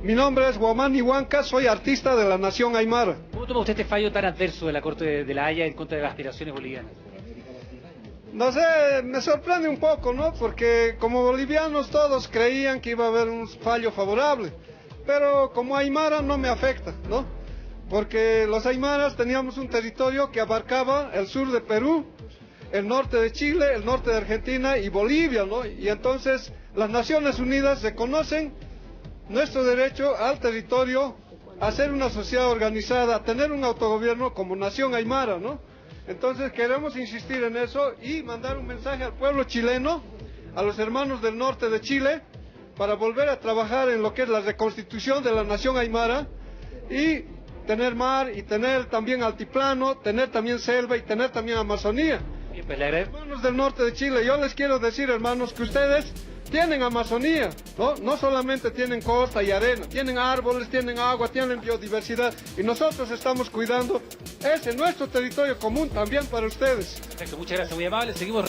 Mi nombre es Guamani Huanca, soy artista de la Nación Aymara. ¿Cómo toma usted este fallo tan adverso de la Corte de La Haya en contra de las aspiraciones bolivianas? No sé, me sorprende un poco, ¿no? Porque como bolivianos todos creían que iba a haber un fallo favorable, pero como Aymara no me afecta, ¿no? Porque los Aymaras teníamos un territorio que abarcaba el sur de Perú, el norte de Chile, el norte de Argentina y Bolivia, ¿no? Y entonces las Naciones Unidas reconocen nuestro derecho al territorio, a ser una sociedad organizada, a tener un autogobierno como nación aymara, ¿no? Entonces queremos insistir en eso y mandar un mensaje al pueblo chileno, a los hermanos del norte de Chile, para volver a trabajar en lo que es la reconstitución de la nación aymara y tener mar y tener también altiplano, tener también selva y tener también Amazonía. Bien, pues le agradezco. Hermanos del norte de Chile, yo les quiero decir, hermanos, que ustedes tienen Amazonía, ¿no? No solamente tienen costa y arena, tienen árboles, tienen agua, tienen biodiversidad, y nosotros estamos cuidando ese nuestro territorio común también para ustedes. Perfecto, muchas gracias, muy amable. Seguimos.